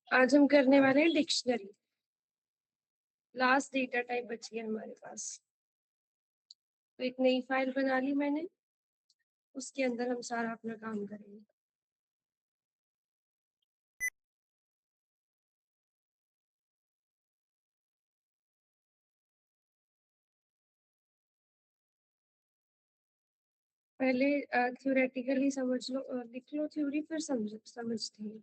आज हम करने वाले हैं डिक्शनरी। लास्ट डेटा टाइप बची है हमारे पास। तो एक नई फाइल बना ली मैंने, उसके अंदर हम सारा अपना काम करेंगे। पहले थ्योरेटिकली समझ लो, लिख लो थ्योरी, फिर समझते हैं।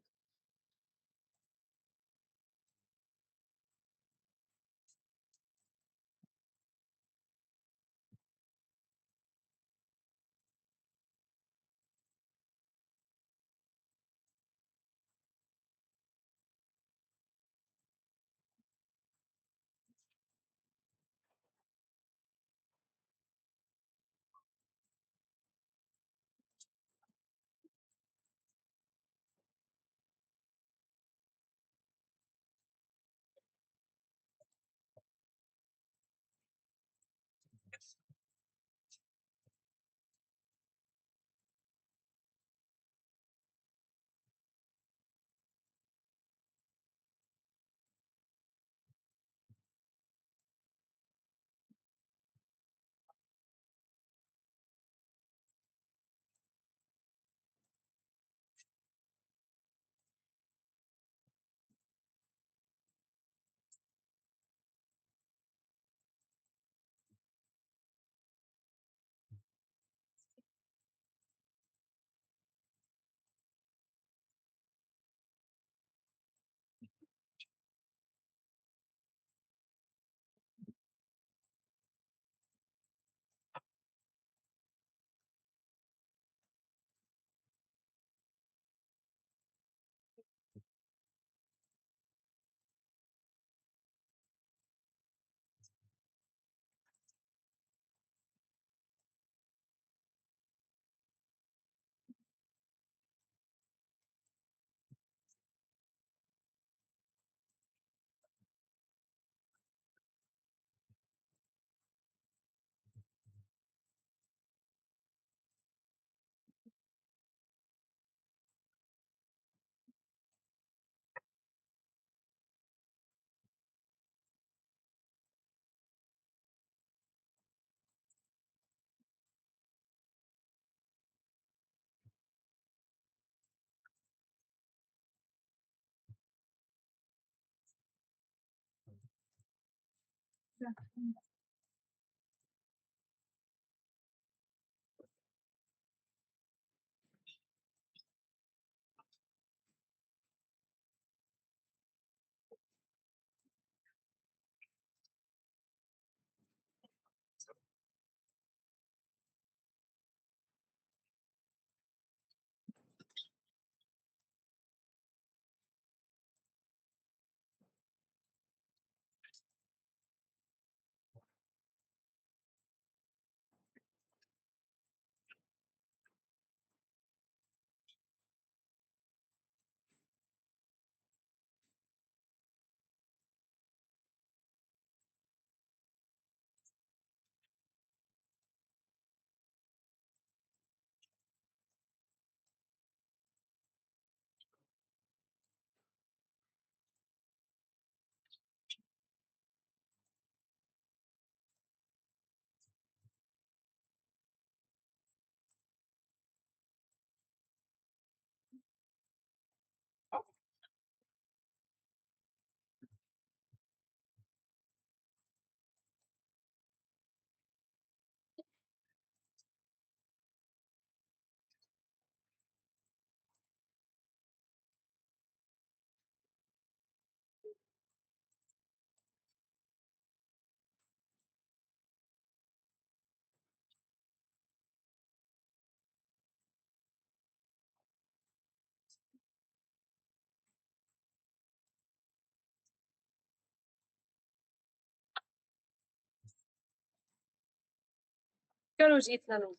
चलो जी, इतना लो,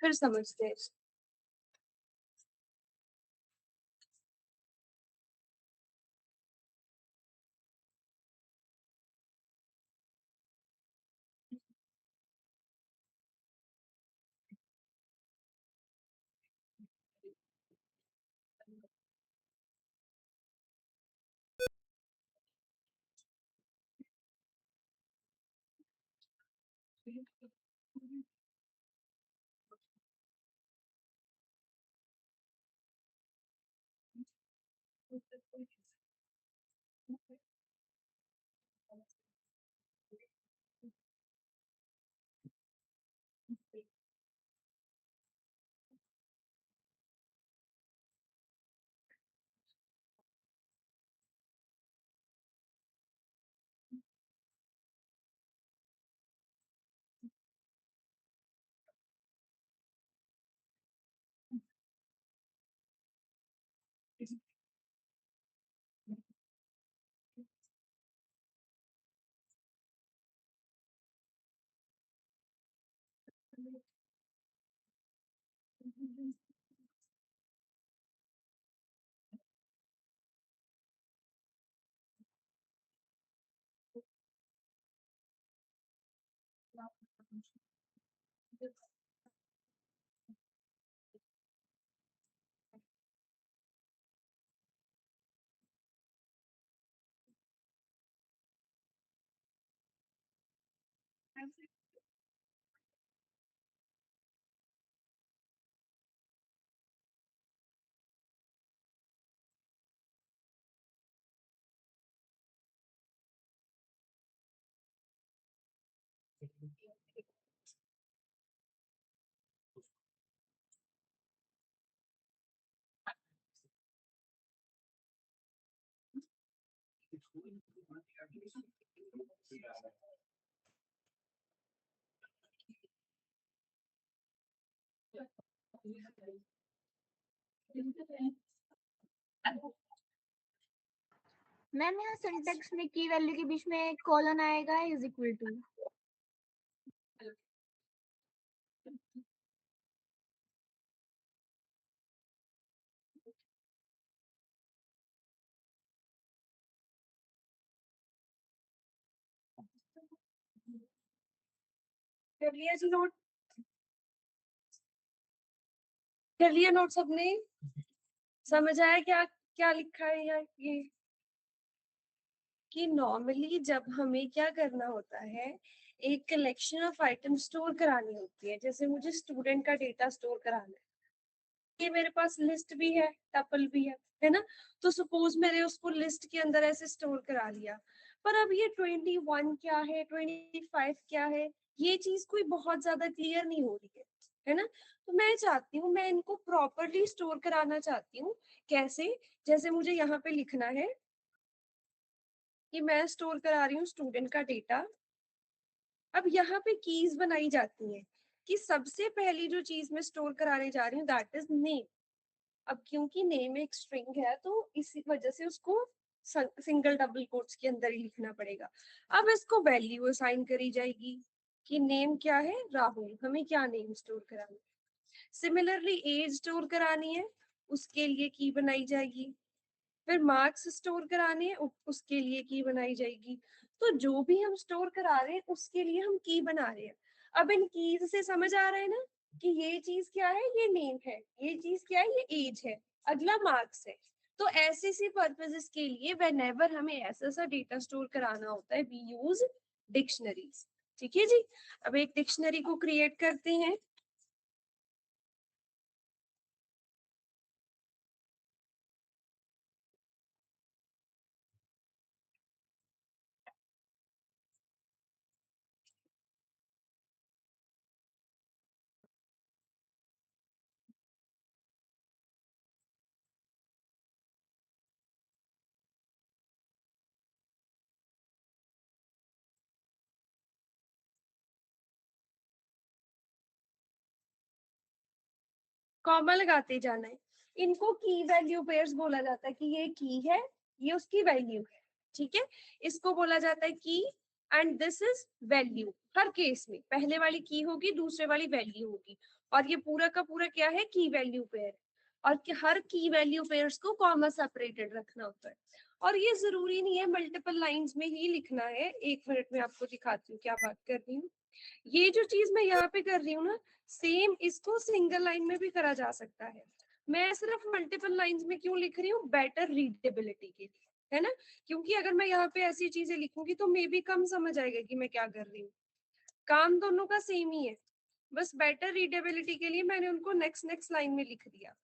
फिर समझते हैं। मैम यहाँ सिंटेक्स में की वैल्यू के बीच में कॉलन आएगा इज इक्वल टू। कर लिया जी नोट? कर लिया नोट सबने? समझ आया क्या क्या लिखा है या ये? कि नॉर्मली जब हमें क्या करना होता है, एक कलेक्शन ऑफ आइटम स्टोर करानी होती है। जैसे मुझे स्टूडेंट का डेटा स्टोर कराना है, ये मेरे पास लिस्ट भी है, टपल भी है ना? तो सपोज मैंने उसको लिस्ट के अंदर ऐसे स्टोर करा लिया, पर अब ये 21 क्या है, 25 क्या है, ये चीज कोई बहुत ज्यादा क्लियर नहीं हो रही है ना? तो मैं चाहती हूँ, मैं इनको प्रॉपरली स्टोर कराना चाहती हूँ। कैसे? जैसे मुझे यहाँ पे लिखना है कि मैं स्टोर करा रही हूँ स्टूडेंट का डेटा। अब यहाँ पे कीज बनाई जाती हैं कि सबसे पहली जो चीज मैं स्टोर कराने जा रही हूँ दैट इज नेम। अब क्योंकि नेम एक स्ट्रिंग है तो इसी वजह से उसको सिंगल डबल कोट्स के अंदर ही लिखना पड़ेगा। अब इसको वैल्यू असाइन करी जाएगी कि नेम क्या है, राहुल। हमें क्या नेम स्टोर कराना है? सिमिलरली एज स्टोर करानी है, उसके लिए की बनाई जाएगी। फिर मार्क्स स्टोर कराने हैं, उसके लिए की बनाई जाएगी। तो जो भी हम स्टोर करा रहे हैं उसके लिए हम की बना रहे हैं। अब इन कीज से समझ आ रहा है ना कि ये चीज क्या है, ये नेम है, ये चीज क्या है, ये एज है, अगला मार्क्स है। तो ऐसे सी पर्पसेस के लिए व्हेनेवर हमें ऐसा सा डेटा स्टोर कराना होता है वी यूज डिक्शनरीज। ठीक है जी। अब एक डिक्शनरी को क्रिएट करते हैं। कॉमा लगाते जाना है। इनको की वैल्यू पेयर्स बोला जाता है कि ये की है, ये उसकी वैल्यू है। ठीक है, इसको बोला जाता है की and this is value. Her case में पहले वाली की होगी, दूसरे वाली वैल्यू होगी, और ये पूरा का पूरा क्या है, की वैल्यू पेयर। और कि हर की वैल्यू पेयर्स को कॉमा सेपरेटेड रखना होता है। और ये जरूरी नहीं है मल्टीपल लाइंस में ही लिखना है। एक मिनट में आपको दिखाती हूँ क्या बात कर रही हूँ। ये जो चीज मैं यहाँ पे कर रही हूँ ना, सेम इसको सिंगल लाइन में भी करा जा सकता है। मैं सिर्फ मल्टीपल लाइंस में क्यों लिख रही हूँ, बेटर रीडेबिलिटी के लिए, है ना? क्योंकि अगर मैं यहाँ पे ऐसी चीजें लिखूंगी तो मे बी कम समझ आएगा कि मैं क्या कर रही हूँ। काम दोनों का सेम ही है, बस बेटर रीडेबिलिटी के लिए मैंने उनको नेक्स्ट नेक्स्ट लाइन में लिख दिया।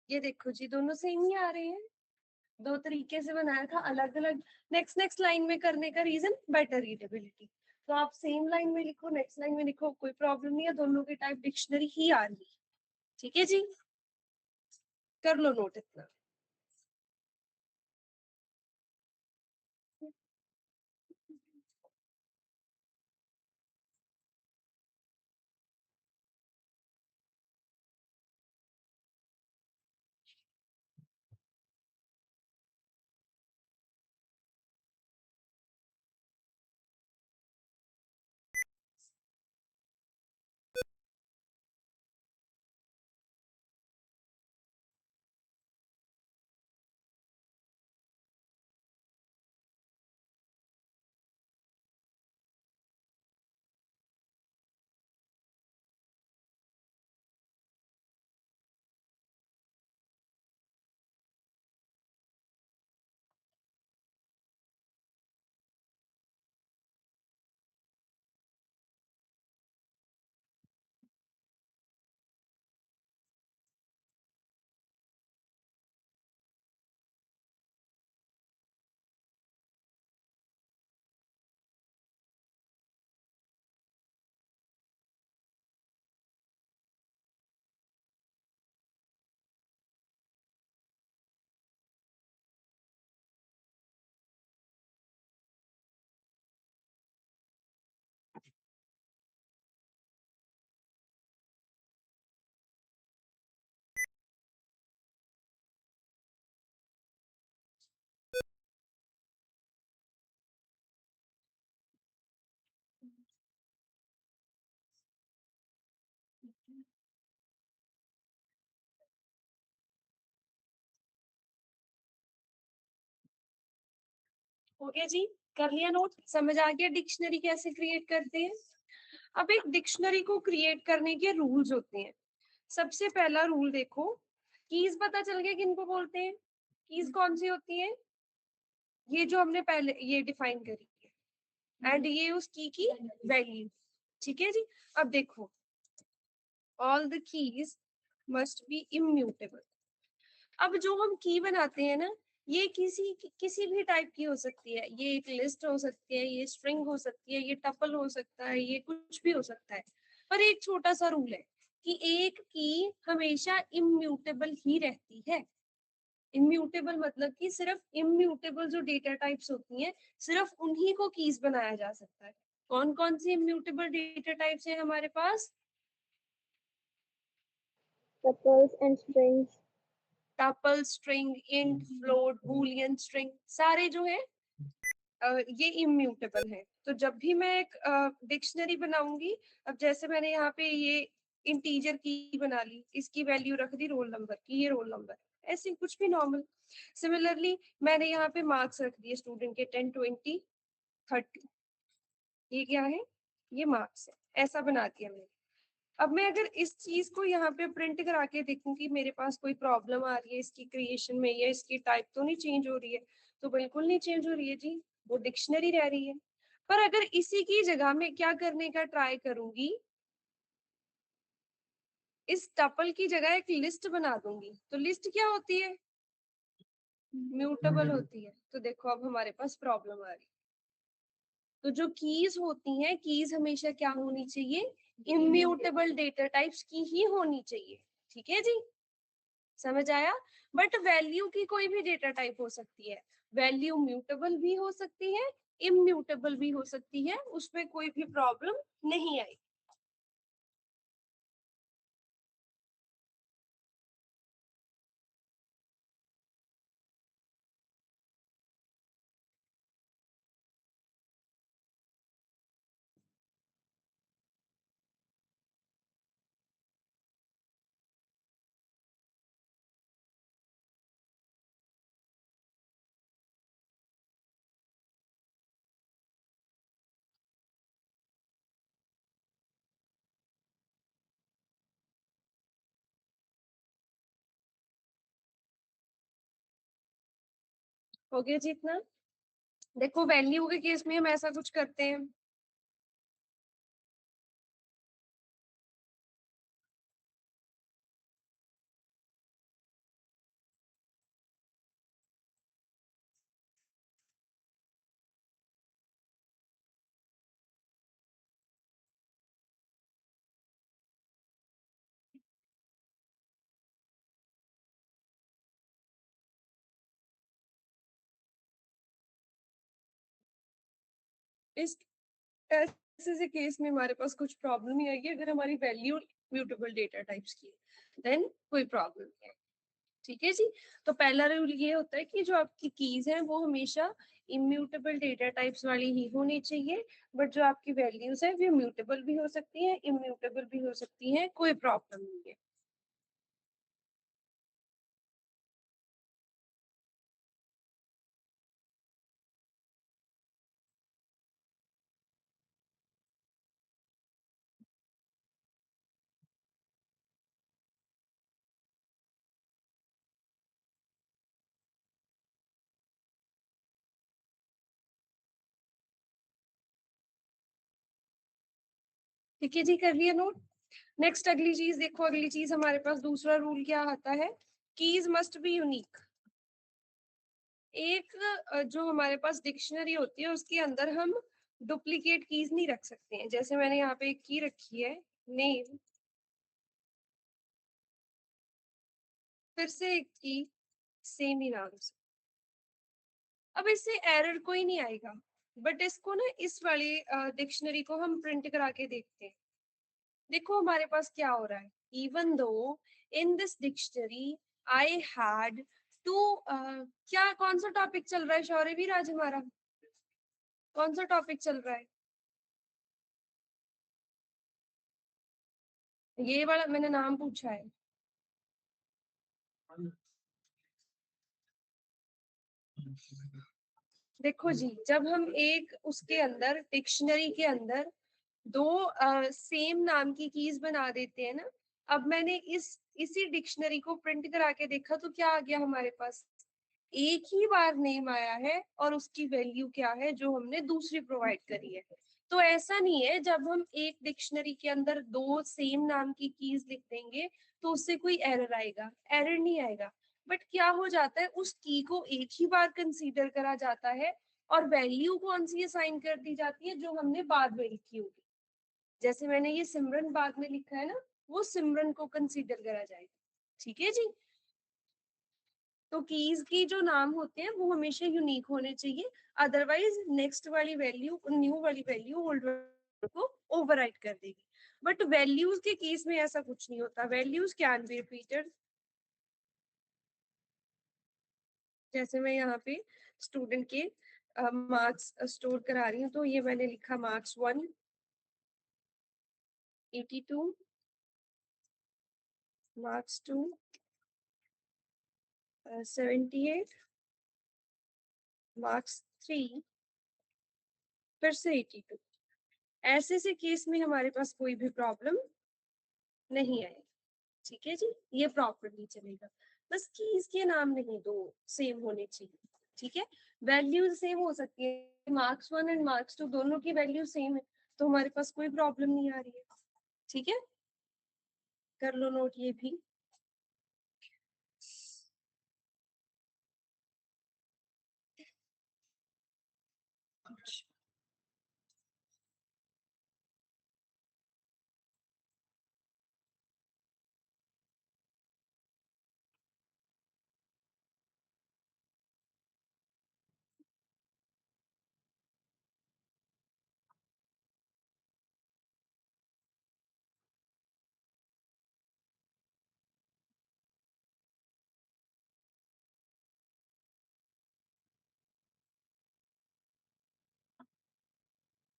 ये देखो जी, दोनों सेम ही आ रहे हैं, दो तरीके से बनाया था अलग अलग। नेक्स्ट नेक्स्ट लाइन में करने का रीजन बेटर रीडेबिलिटी। तो आप सेम लाइन में लिखो, नेक्स्ट लाइन में लिखो, कोई प्रॉब्लम नहीं है, दोनों की टाइप डिक्शनरी ही आ रही है। ठीक है जी, कर लो नोट इतना। हो गया जी, कर लिया नोट, समझ आ गया डिक्शनरी कैसे क्रिएट करते हैं। अब एक डिक्शनरी को क्रिएट करने के रूल्स होते हैं। सबसे पहला रूल देखो, कीज पता चल गया किनको बोलते हैं। कीज कौन सी होती है, ये जो हमने पहले ये डिफाइन करी है, एंड ये उस की वैल्यू। ठीक है जी, अब देखो, all the keys must be immutable. अब जो हम की बनाते हैं ना, ये किसी भी टाइप की हो सकती है, ये एक लिस्ट हो सकती है, ये स्ट्रिंग हो सकती है, ये टपल हो सकता है, ये कुछ भी हो सकता है। पर एक छोटा सा रूल है कि एक की हमेशा इम्यूटेबल ही रहती है। इम्यूटेबल मतलब कि सिर्फ इम्यूटेबल जो डेटा टाइप्स होती हैं, सिर्फ उन्हीं को कीज बनाया जा सकता है। कौन कौन सी इम्यूटेबल डेटा टाइप्स हैं हमारे पास? Tuples and strings. Tuple, string, int, float, Boolean string, सारे जो है ये इम्यूटेबल है। तो जब भी मैं एक डिक्शनरी बनाऊंगी, अब जैसे मैंने यहाँ पे ये इंटीजर की बना ली, इसकी वैल्यू रख दी रोल नंबर की, ये रोल नंबर, ऐसे कुछ भी नॉर्मल। सिमिलरली मैंने यहाँ पे मार्क्स रख दिए स्टूडेंट के 10, 20, 30, ये क्या है, ये मार्क्स है, ऐसा बना दिया मैंने। अब मैं अगर इस चीज को यहाँ पे प्रिंट करा के देखूं कि मेरे पास कोई प्रॉब्लम आ रही है इसकी क्रिएशन में, या इसकी टाइप तो नहीं चेंज हो रही है, तो बिल्कुल नहीं चेंज हो रही है जी, वो डिक्शनरी रह रही है। पर अगर इसी की जगह में क्या करने का ट्राई करूंगी, इस टपल की जगह एक लिस्ट बना दूंगी, तो लिस्ट क्या होती है, म्यूटेबल होती है। तो देखो अब हमारे पास प्रॉब्लम आ रही है। तो जो कीज होती हैं, कीज हमेशा क्या होनी चाहिए, इम्यूटेबल डेटा टाइप्स की ही होनी चाहिए। ठीक है जी, समझ आया। बट वैल्यू की कोई भी डेटा टाइप हो सकती है, वैल्यू म्यूटेबल भी हो सकती है, इम्यूटेबल भी हो सकती है, उसमें कोई भी प्रॉब्लम नहीं आई। हो गया जी इतना। देखो वैल्यू के केस में हम ऐसा कुछ करते हैं, इस ऐसे से केस में हमारे पास कुछ प्रॉब्लम नहीं आएगी अगर हमारी वैल्यू म्यूटेबल डेटा टाइप्स की है, देन कोई प्रॉब्लम नहीं है। ठीक है जी। तो पहला रूल ये होता है कि जो आपकी कीज है वो हमेशा इम्यूटेबल डेटा टाइप्स वाली ही होनी चाहिए, बट जो आपकी वैल्यूज है वो म्यूटेबल भी हो सकती है, इम्यूटेबल भी हो सकती है, कोई प्रॉब्लम नहीं है। ठीक है जी, कर लिया नोट। नेक्स्ट अगली चीज देखो, अगली चीज हमारे पास दूसरा रूल क्या आता है, कीज मस्ट बी यूनिक। एक जो हमारे पास डिक्शनरी होती है उसके अंदर हम डुप्लीकेट कीज नहीं रख सकते हैं। जैसे मैंने यहाँ पे एक की रखी है नेम, फिर से एक की सेम ही नाम से, अब इससे एरर कोई नहीं आएगा, बट इसको ना इस वाली डिक्शनरी को हम प्रिंट करा के देखते हैं। देखो हमारे पास क्या हो रहा है, even though in this dictionary I had to, क्या कौन सा टॉपिक चल रहा है शौर्यवीर आज हमारा, कौन सा टॉपिक चल रहा है? ये वाला मैंने नाम पूछा है। देखो जी, जब हम एक उसके अंदर डिक्शनरी के अंदर दो सेम नाम की कीज बना देते हैं ना, अब मैंने इसी डिक्शनरी को प्रिंट करा के देखा तो क्या आ गया हमारे पास, एक ही बार नेम आया है और उसकी वैल्यू क्या है जो हमने दूसरी प्रोवाइड करी है। तो ऐसा नहीं है जब हम एक डिक्शनरी के अंदर दो सेम नाम की कीज लिख देंगे तो उससे कोई एरर आएगा, एरर नहीं आएगा। बट क्या हो जाता है, उस की को एक ही बार कंसीडर करा जाता है और वैल्यू कौन सी असाइन कर दी जाती है जो हमने बाद में लिखी होगी। जैसे मैंने ये सिमरन बाद में लिखा है ना, वो सिमरन को कंसीडर करा जाएगा। ठीक है जी। तो कीज की जो नाम होते हैं वो हमेशा यूनिक होने चाहिए, अदरवाइज नेक्स्ट वाली वैल्यू न्यू वाली वैल्यू ओल्ड को ओवरराइट कर देगी। बट वैल्यूज के केस में ऐसा कुछ नहीं होता, वैल्यूज कैन बी रिपीटेड। जैसे मैं यहाँ पे स्टूडेंट के मार्क्स स्टोर करा रही हूँ, तो ये मैंने लिखा मार्क्स 1, 82, मार्क्स 2, 78, मार्क्स 3, फिर से 82। ऐसे से केस में हमारे पास कोई भी प्रॉब्लम नहीं आएगी। ठीक है जी, ये प्रॉपरली चलेगा। बस कीज के नाम नहीं दो सेम होने चाहिए। ठीक है, वैल्यूज सेम हो सकती है, मार्क्स 1 एंड मार्क्स 2 दोनों की वैल्यू सेम है तो हमारे पास कोई प्रॉब्लम नहीं आ रही है। ठीक है, कर लो नोट ये भी।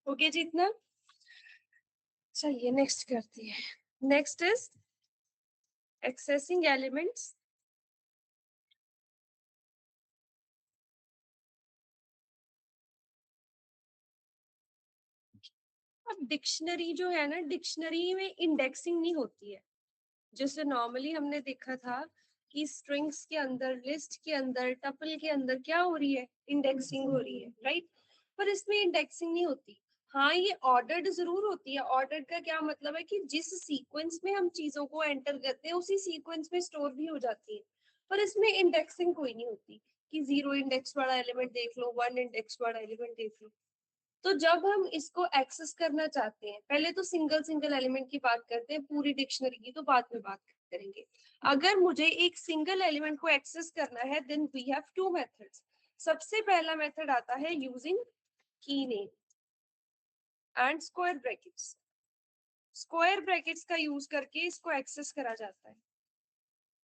ओके जी इतना। चलिए नेक्स्ट करते हैं। Next is accessing elements. अब डिक्शनरी जो है ना, डिक्शनरी में इंडेक्सिंग नहीं होती है। जैसे नॉर्मली हमने देखा था कि स्ट्रिंग्स के अंदर, लिस्ट के अंदर, टपल के अंदर क्या हो रही है, इंडेक्सिंग हो रही है, राइट। पर इसमें इंडेक्सिंग नहीं होती। हाँ, ये ऑर्डर्ड जरूर होती है। ऑर्डर्ड का क्या मतलब है कि जिस सीक्वेंस में हम चीजों को एंटर करते हैं उसी सीक्वेंस में स्टोर भी हो जाती है, पर इसमें इंडेक्सिंग कोई नहीं होती कि 0 इंडेक्स वाला एलिमेंट देख लो, 1 इंडेक्स वाला एलिमेंट देख लो। तो जब हम इसको एक्सेस करना चाहते हैं, पहले तो सिंगल सिंगल एलिमेंट की बात करते हैं, पूरी डिक्शनरी की तो बाद में बात करेंगे। अगर मुझे एक सिंगल एलिमेंट को एक्सेस करना है, then we have two methods. सबसे पहला मेथड आता है using key name and square brackets. Square brackets का यूज करके इसको एक्सेस करा जाता है।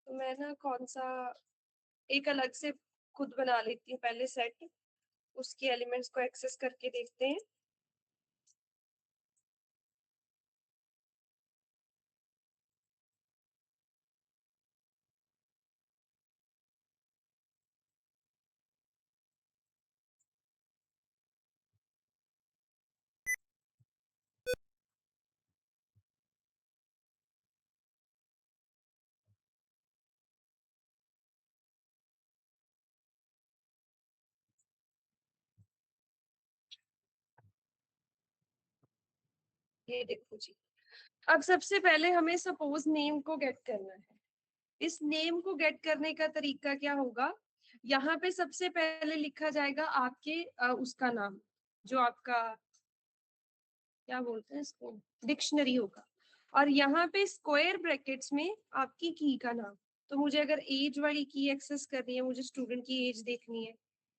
तो मैं ना कौन सा एक अलग से खुद बना लेती हूँ पहले सेट, उसके एलिमेंट्स को एक्सेस करके देखते हैं। ये देखो जी, अब सबसे पहले हमें सपोज नेम को गेट करना है। इस नेम को गेट करने का तरीका क्या होगा, यहाँ पे सबसे पहले लिखा जाएगा आपके उसका नाम, जो आपका क्या बोलते हैं इसको, डिक्शनरी होगा। और यहाँ पे स्क्वायर ब्रैकेट्स में आपकी की का नाम। तो मुझे अगर एज वाली की एक्सेस करनी है, मुझे स्टूडेंट की एज देखनी है,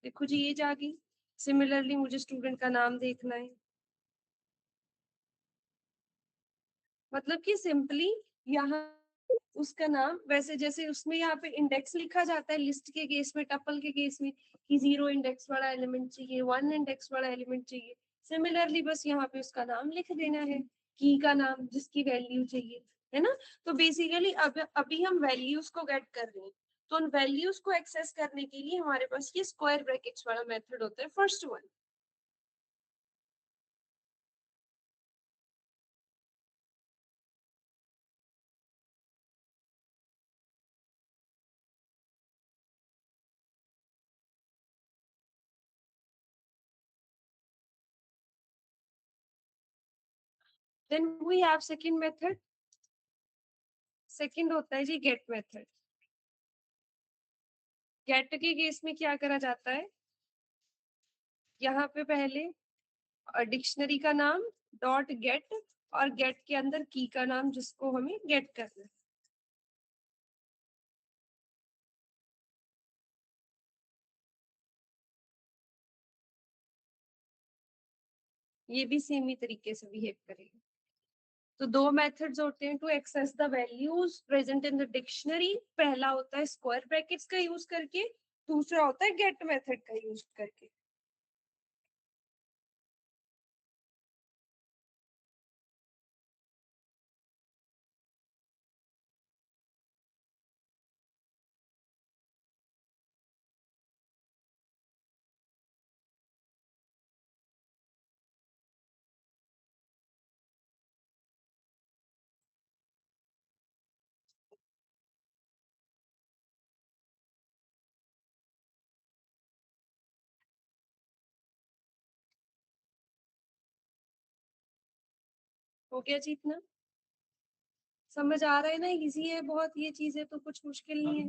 देखो जी एज आ गई। सिमिलरली मुझे स्टूडेंट का नाम देखना है, मतलब कि सिंपली यहाँ उसका नाम, वैसे जैसे उसमें यहाँ पे इंडेक्स लिखा जाता है लिस्ट के केस में, टपल के केस में कि 0 इंडेक्स वाला एलिमेंट चाहिए, 1 इंडेक्स वाला एलिमेंट चाहिए, सिमिलरली बस यहाँ पे उसका नाम लिख देना है, की का नाम जिसकी वैल्यू चाहिए, है ना। तो बेसिकली अब अभी हम वैल्यूज को गेट कर रहे हैं, तो उन वैल्यूज को एक्सेस करने के लिए हमारे पास ये स्क्वायर ब्रैकेट्स वाला मेथड होता है, first one. Then we have second method. Second होता है जी गेट मेथड। गेट के केस में क्या करा जाता है, यहाँ पे पहले डिक्शनरी का नाम डॉट गेट, और गेट के अंदर की का नाम जिसको हमें गेट करना है। ये भी सेम ही तरीके से बिहेव करेगा। तो दो मेथड्स होते हैं to access the values present in the dictionary. पहला होता है स्क्वायर ब्रैकेट्स का यूज करके, दूसरा होता है गेट मेथड का यूज करके। हो गया जी इतना, समझ आ रहा है ना, इजी है बहुत ये चीजें, तो कुछ मुश्किल नहीं है।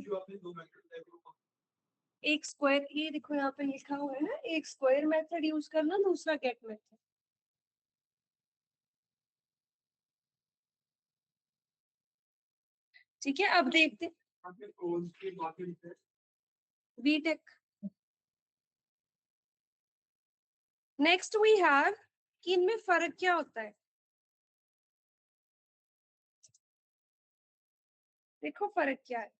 एक स्क्वायर, ये देखो यहाँ पे लिखा हुआ है ना, एक स्क्वायर मेथड यूज करना, दूसरा गेट मेथड। ठीक है, अब देखते बीटेक। नेक्स्ट वी हैव कि इनमें फर्क क्या होता है। देखो फर्क क्या है।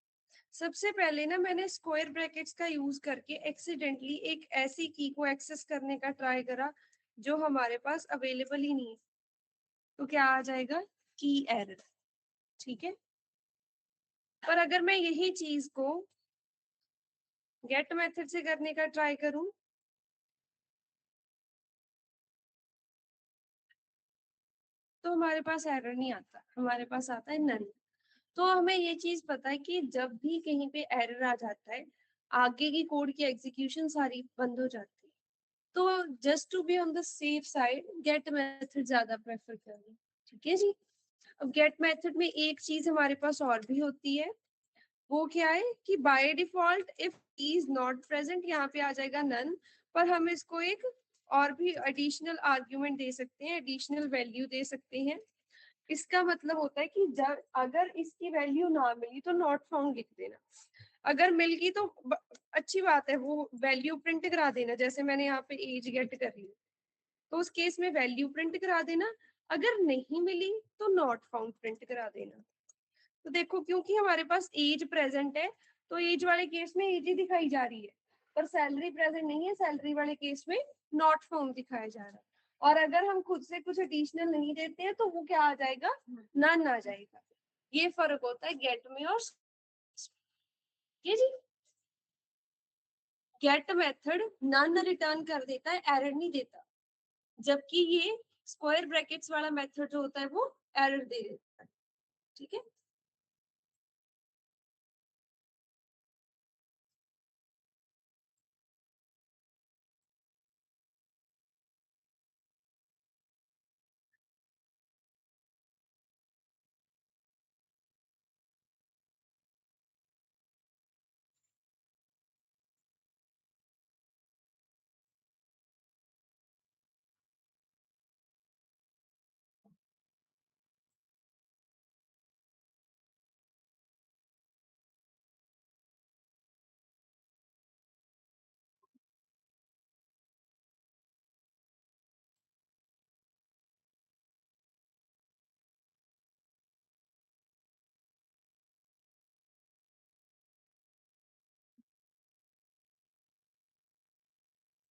सबसे पहले ना मैंने स्क्वायर ब्रैकेट्स का यूज करके एक्सीडेंटली एक ऐसी की को एक्सेस करने का ट्राई करा जो हमारे पास अवेलेबल ही नहीं है। तो क्या आ जाएगा, की एरर। ठीक है, पर अगर मैं यही चीज को गेट मेथड से करने का ट्राई करूं, तो हमारे पास एरर नहीं आता, हमारे पास आता है नल। तो हमें ये चीज पता है कि जब भी कहीं पे एरर आ जाता है, आगे की कोड की एग्जीक्यूशन सारी बंद हो जाती है। तो just to be on the safe side get method ज्यादा प्रेफर करें। ठीक है जी। अब गेट मेथड में एक चीज हमारे पास और भी होती है, वो क्या है कि by default if is not present यहाँ पे आ जाएगा नन, पर हम इसको एक और भी एडिशनल आर्ग्यूमेंट दे सकते हैं, एडिशनल वैल्यू दे सकते हैं। इसका मतलब होता है कि जब अगर इसकी वैल्यू ना मिली तो नॉट फाउंड लिख देना, अगर मिल गई तो अच्छी बात है, वो वैल्यू प्रिंट करा देना, जैसे मैंने यहाँ पे एज गेट कर ली तो उस केस में वैल्यू प्रिंट करा देना, अगर नहीं मिली तो नॉट फाउंड प्रिंट करा देना। तो देखो क्योंकि हमारे पास एज प्रेजेंट है तो एज वाले केस में एज ही दिखाई जा रही है, पर सैलरी प्रेजेंट नहीं है, सैलरी वाले केस में नॉट फाउंड दिखाया जा रहा है। और अगर हम खुद से कुछ एडिशनल नहीं देते हैं तो वो क्या आ जाएगा, नन आ जाएगा। ये फर्क होता है गेट में और ये जी। गेट मेथड नन रिटर्न कर देता है, एरर नहीं देता, जबकि ये स्क्वायर ब्रैकेट्स वाला मेथड जो होता है वो एरर दे देता है। ठीक है।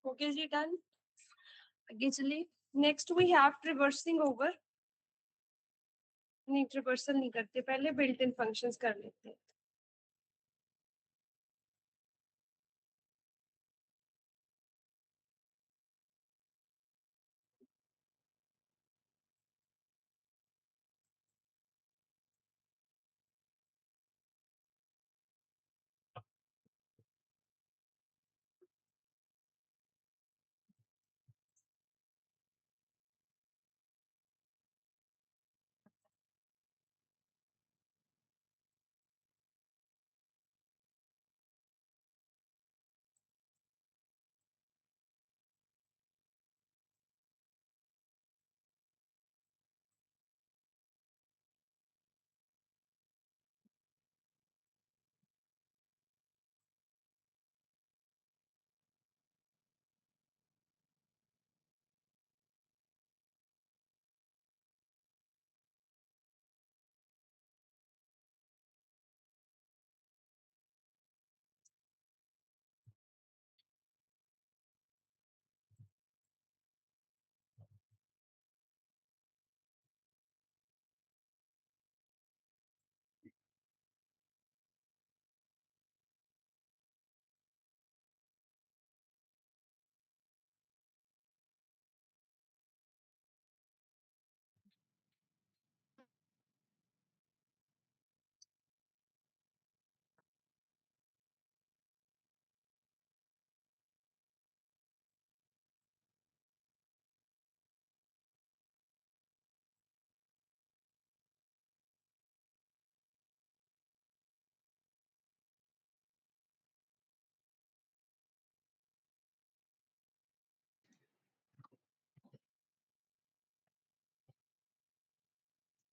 ओके जी, डन। आगे चलिए। Next we have traversing over. नहीं, ट्रिवर्सल नहीं करते, पहले बिल्ट इन फंक्शंस कर लेते हैं।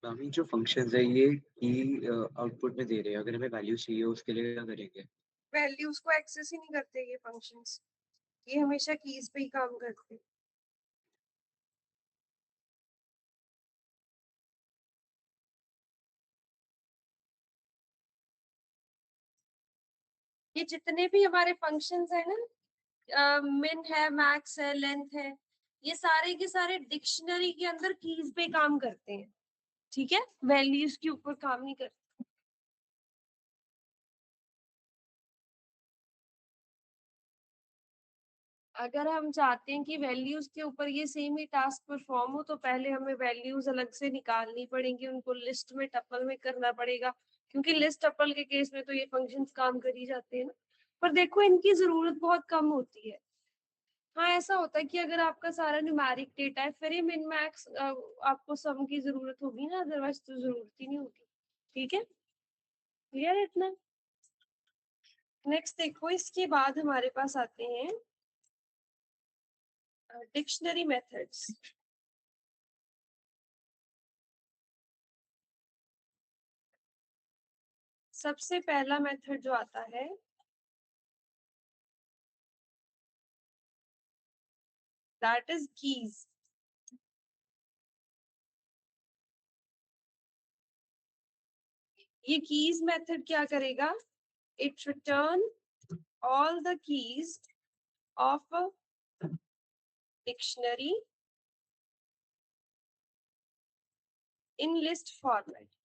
अभी जो फंक्शंस है ये की आउटपुट में दे रहे हैं, अगर हमें वैल्यू चाहिए उसके लिए क्या करेंगे? वैल्यूज को एक्सेस ही नहीं करते ये फंक्शंस, ये हमेशा कीज पे ही काम करते हैं। ये जितने भी हमारे फंक्शंस है ना, मिन है, मैक्स है, लेंथ है, ये सारे के सारे डिक्शनरी के अंदर कीज पे काम करते हैं। ठीक है, वैल्यूज के ऊपर काम नहीं करते। अगर हम चाहते हैं कि वैल्यूज के ऊपर ये सेम ही टास्क परफॉर्म हो तो पहले हमें वैल्यूज अलग से निकालनी पड़ेंगी, उनको लिस्ट में टपल में करना पड़ेगा, क्योंकि लिस्ट टपल के केस में तो ये फंक्शंस काम कर ही जाते हैं ना, पर देखो इनकी जरूरत बहुत कम होती है। हाँ ऐसा होता है कि अगर आपका सारा न्यूमेरिक डेटा है फिर ये मिन मैक्स आपको सम की जरूरत होगी ना, अदरवाइज तो जरूरत ही नहीं होगी। ठीक है, क्लियर है इतना। नेक्स्ट देखो, इसके बाद हमारे पास आते हैं डिक्शनरी मेथड्स। सबसे पहला मेथड जो आता है दैट इज कीज। ये कीज मेथड क्या करेगा, it return all the keys of a dictionary in list format।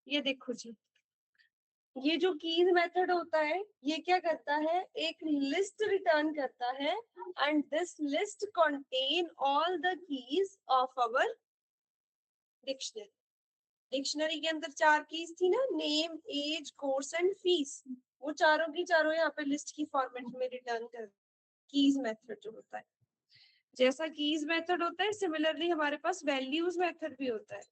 ये देखो जी, ये जो कीज मेथड होता है ये क्या करता है, एक लिस्ट रिटर्न करता है and this list contain all the keys of our dictionary. Dictionary के अंदर 4 कीज थी ना, name, age, course and fees, वो चारों की चारों यहाँ पे लिस्ट की फॉर्मेट में रिटर्न कर। कीज मेथड जो होता है, जैसा कीज मेथड होता है सिमिलरली हमारे पास वैल्यूज मेथड भी होता है।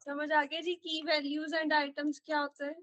समझ आ गया जी की वैल्यूज एंड आइटम्स क्या होता है।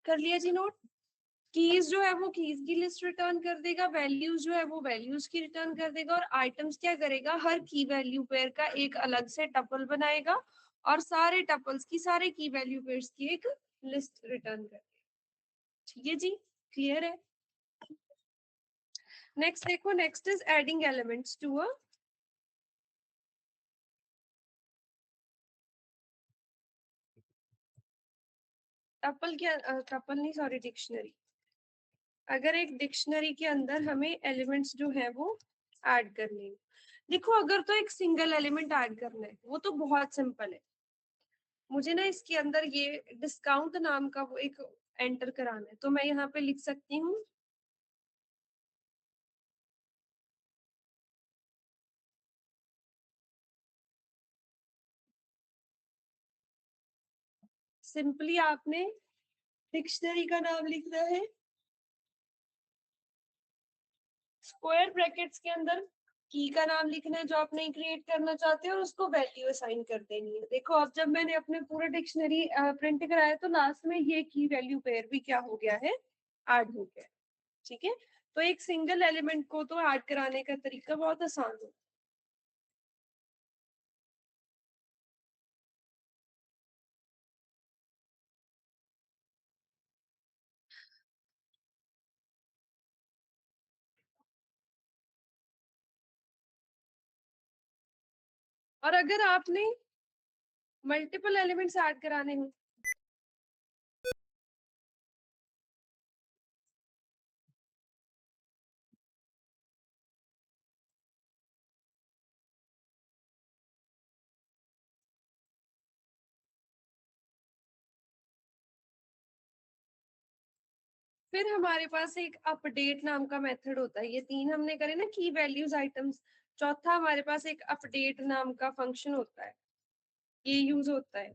कर लिया जी नोट। कीज जो है वो कीज की लिस्ट रिटर्न कर देगा, वैल्यूज जो है वो वैल्यूज की रिटर्न कर देगा, और आइटम्स क्या करेगा, हर की वैल्यू पेयर का एक अलग से टपल बनाएगा और सारे टपल्स की, सारे की वैल्यू पेयर्स की एक लिस्ट रिटर्न कर देगा। ठीक है जी, क्लियर है। नेक्स्ट देखो, next is adding elements to a tuple के टपल नहीं, सॉरी, डिक्शनरी। अगर एक डिक्शनरी के अंदर हमें एलिमेंट्स जो है वो ऐड करने हैं। देखो, अगर तो एक सिंगल एलिमेंट ऐड करना है वो तो बहुत सिंपल है। मुझे ना इसके अंदर ये डिस्काउंट नाम का वो एक एंटर कराना है, तो मैं यहाँ पे लिख सकती हूँ सिंपली आपने डिक्शनरी का नाम लिखना है, स्क्वायर ब्रैकेट्स के अंदर की का नाम लिखना है जो आप नहीं क्रिएट करना चाहते हैं, और उसको वैल्यू असाइन कर देनी है। देखो, अब जब मैंने अपने पूरा डिक्शनरी प्रिंट कराया तो लास्ट में ये की वैल्यू पेयर भी क्या हो गया है, ऐड हो गया। ठीक है, तो एक सिंगल एलिमेंट को तो ऐड कराने का तरीका बहुत आसान है। और अगर आपने मल्टीपल एलिमेंट्स ऐड कराने हो, फिर हमारे पास एक अपडेट नाम का मेथड होता है। ये तीन हमने करे ना, की वैल्यूज आइटम्स। चौथा हमारे पास एक अपडेट नाम का फंक्शन होता है, ये यूज होता है।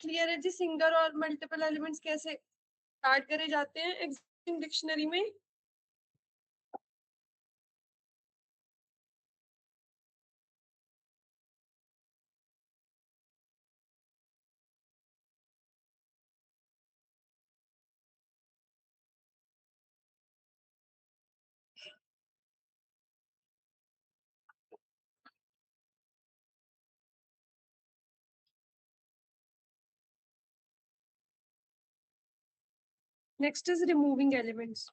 क्लियर है जी, सिंगल और मल्टीपल एलिमेंट्स कैसे ऐड करे जाते हैं एग्जिस्टिंग डिक्शनरी में। Next is removing elements.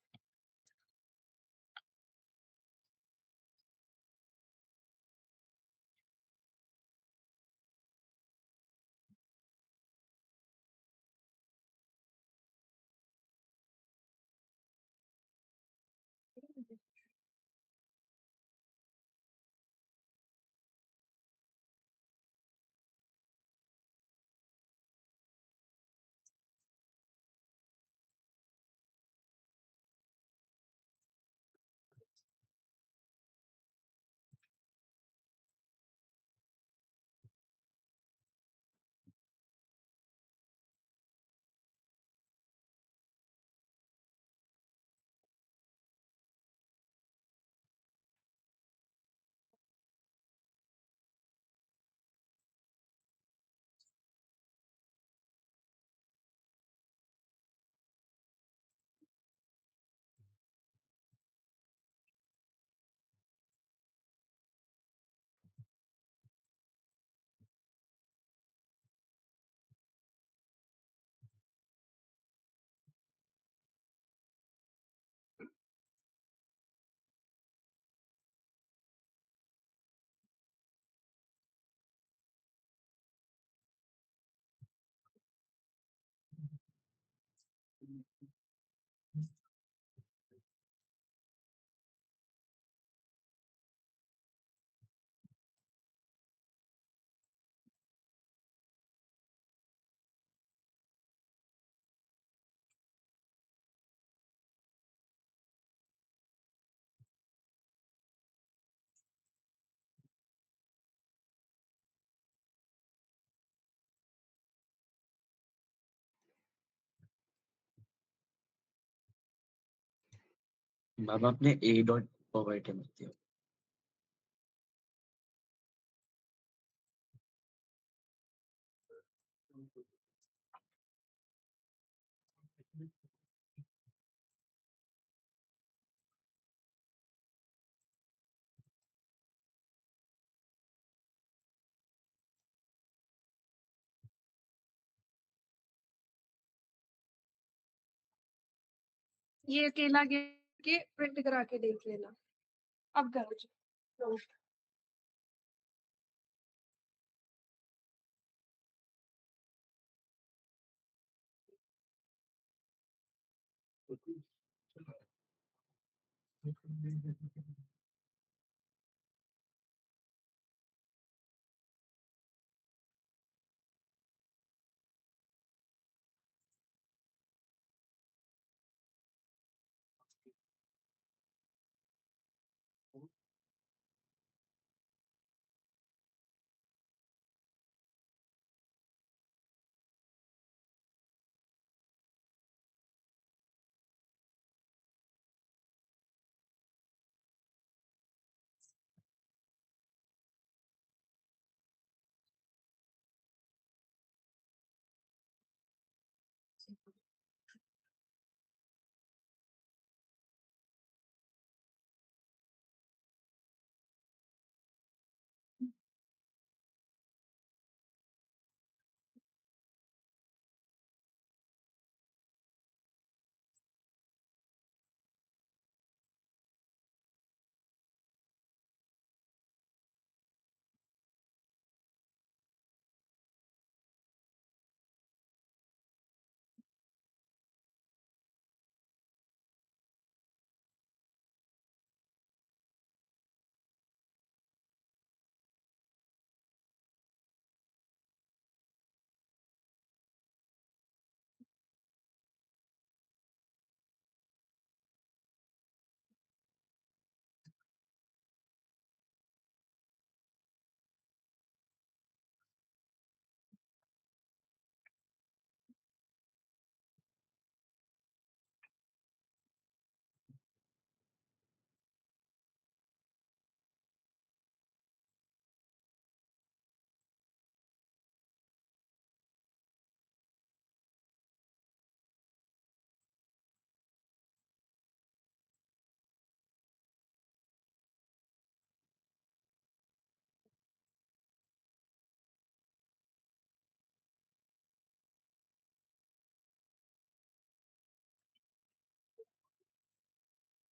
Ma'am आपने ए डॉट पॉप आइटम दिया। ये अकेला के प्रिंट करा के देख लेना। अब करो जी।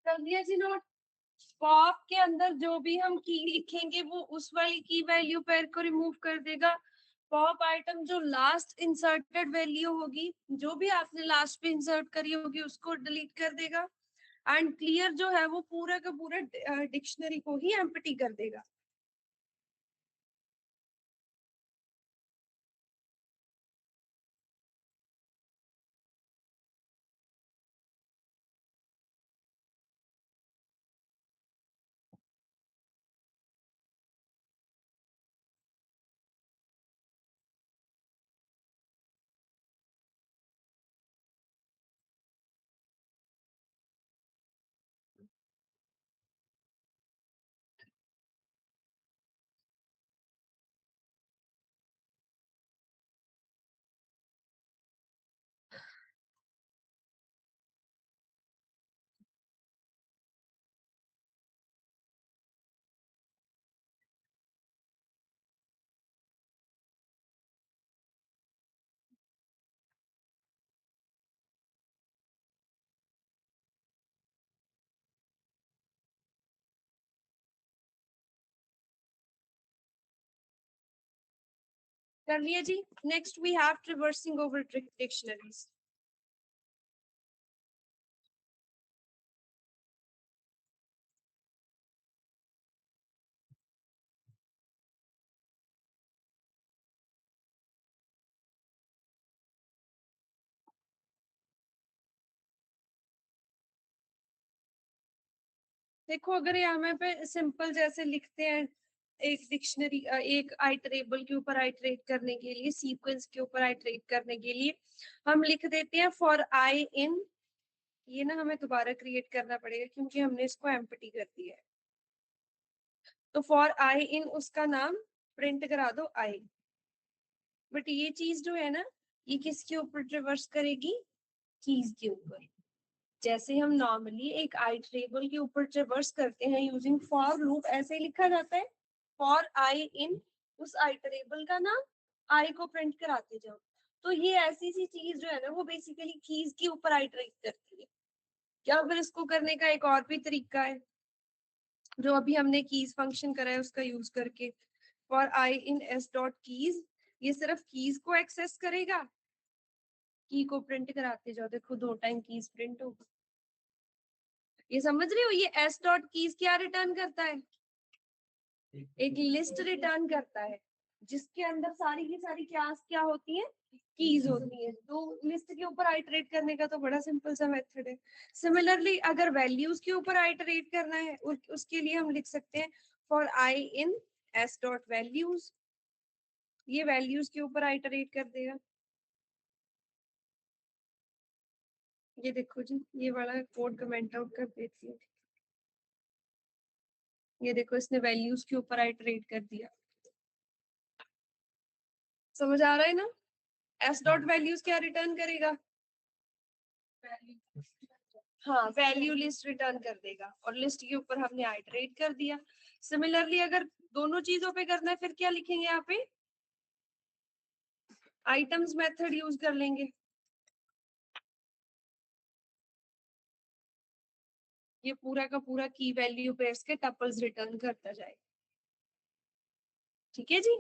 कर दिया जी नोट। पॉप के अंदर जो भी हम की लिखेंगे वो उस वाली की वैल्यू पेयर को रिमूव कर देगा। पॉप आइटम जो लास्ट इंसर्टेड वैल्यू होगी, जो भी आपने लास्ट पे इंसर्ट करी होगी उसको डिलीट कर देगा। एंड क्लियर जो है वो पूरा का पूरा डिक्शनरी को ही एम्प्टी कर देगा। कर लिया जी। Next we have traversing over dictionaries. देखो अगर यहाँ पे सिंपल जैसे लिखते हैं, एक डिक्शनरी एक आइटरेबल के ऊपर आइटरेट करने के लिए, सीक्वेंस के ऊपर आइटरेट करने के लिए हम लिख देते हैं फॉर आई इन ये ना हमें दोबारा क्रिएट करना पड़ेगा क्योंकि हमने इसको एम्प्टी कर दिया है। तो फॉर आई इन उसका नाम प्रिंट करा दो आई। बट ये चीज जो है ना, ये किसके ऊपर ट्रिवर्स करेगी? कीज के ऊपर। जैसे हम नॉर्मली एक आइटरेबल के ऊपर ट्रिवर्स करते हैं यूजिंग फॉर लूप, ऐसे ही लिखा जाता है फॉर आई इन उस आइटरेबल का नाम आई को प्रिंट कराते जाओ। तो ये ऐसी सी चीज जो है ना, वो बेसिकली कीज के ऊपर आइटरेट करती है। क्या फिर इसको करने का एक और भी तरीका है जो अभी हमने कीज फंक्शन करा है उसका यूज करके। For I in S dot keys, ये सिर्फ कीज को एक्सेस करेगा, की को प्रिंट कराते जाओ। देखो 2 टाइम कीज प्रिंट होगा। ये समझ रहे हो? ये एस डॉट कीज क्या रिटर्न करता है? एक लिस्ट रिटर्न करता है जिसके अंदर सारी की सारी क्लास क्या होती है? कीज होती है। तो लिस्ट के ऊपर आइटरेट करने का तो बड़ा सिंपल सा मेथड है। सिमिलरली अगर वैल्यूज के ऊपर आइटरेट करना है उसके लिए हम लिख सकते हैं for I in S dot values. ये वैल्यूज के ऊपर आइटरेट कर देगा। ये देखो जी, ये वाला कोड कमेंट आउट कर देती हूँ। ये देखो इसने वैल्यूज के ऊपर आइटरेट कर दिया। समझ आ रहा है ना? एस डॉट वैल्यूज क्या रिटर्न करेगा? हाँ, वैल्यू लिस्ट रिटर्न कर देगा और लिस्ट के ऊपर हमने आइटरेट कर दिया। सिमिलरली अगर दोनों चीजों पे करना है फिर क्या लिखेंगे यहाँ पे? आइटम्स मेथड यूज कर लेंगे। ये पूरा का पूरा की वैल्यू पेयर्स के टपल्स रिटर्न करता जाए। ठीक है जी।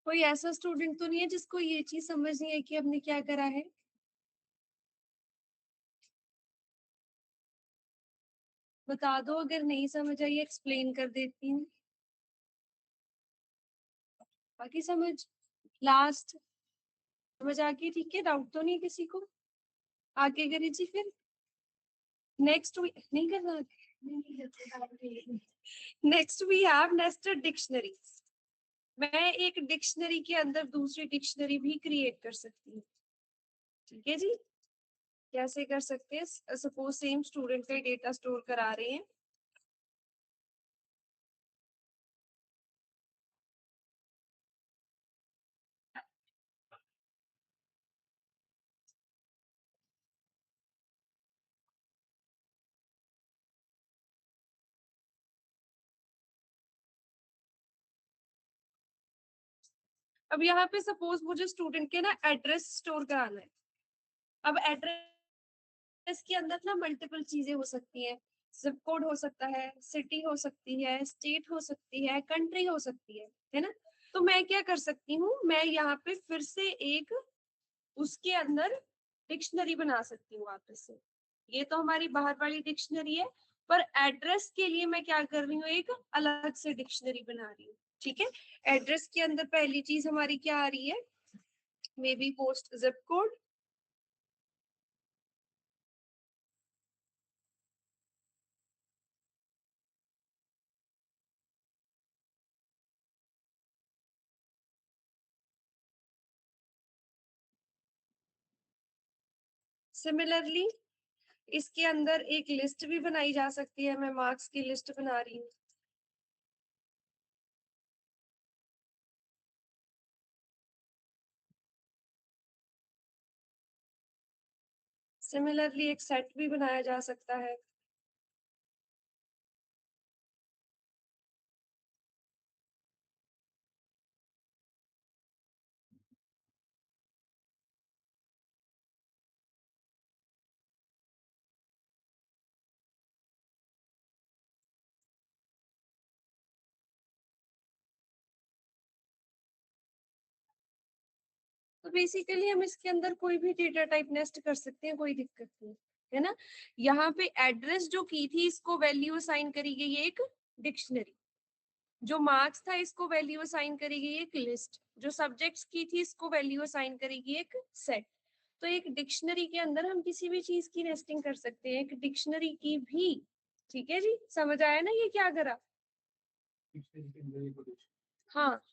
कोई ऐसा स्टूडेंट तो नहीं है जिसको ये चीज समझ नहीं है कि हमने क्या करा है? बता दो, अगर नहीं समझ आई एक्सप्लेन कर देती हूँ। बाकी समझ लास्ट समझ आ गई? ठीक है, डाउट तो नहीं किसी को? आगे करें जी फिर। नेक्स्ट वीक नहीं करना। Next we have nested dictionaries. मैं एक डिक्शनरी के अंदर दूसरी डिक्शनरी भी क्रिएट कर सकती हूँ। ठीक है जी। कैसे कर सकते हैं? सपोज सेम स्टूडेंट का डेटा स्टोर करा रहे हैं। अब यहाँ पे सपोज मुझे स्टूडेंट के ना एड्रेस स्टोर कराना है। अब एड्रेस के अंदर ना मल्टीपल चीजें हो सकती हैं। जिप कोड हो सकता है, सिटी हो सकती है, स्टेट हो सकती है, कंट्री हो सकती है ना? तो मैं क्या कर सकती हूँ, मैं यहाँ पे फिर से एक उसके अंदर डिक्शनरी बना सकती हूँ वापस से। ये तो हमारी बाहर वाली डिक्शनरी है, पर एड्रेस के लिए मैं क्या कर रही हूँ, एक अलग से डिक्शनरी बना रही हूँ। ठीक है। एड्रेस के अंदर पहली चीज हमारी क्या आ रही है? May be post zip code. Similarly इसके अंदर एक लिस्ट भी बनाई जा सकती है। मैं मार्क्स की लिस्ट बना रही हूँ। सिमिलरली एक सेट भी बनाया जा सकता है। तो बेसिकली हम इसके अंदर कोई भी डेटा टाइप नेस्ट कर सकते हैं, कोई दिक्कत नहीं है ना। यहाँ पे एड्रेस जो की थी इसको वैल्यू असाइन करी गई एक डिक्शनरी। जो मार्क्स था इसको वैल्यू असाइन करी गई एक लिस्ट। जो सब्जेक्ट्स की थी इसको वैल्यू असाइन करेगी एक सेट। तो एक डिक्शनरी के अंदर हम किसी भी चीज की नेस्टिंग कर सकते हैं, एक डिक्शनरी की भी। ठीक है जी, समझ आया ना ये क्या करा? हाँ,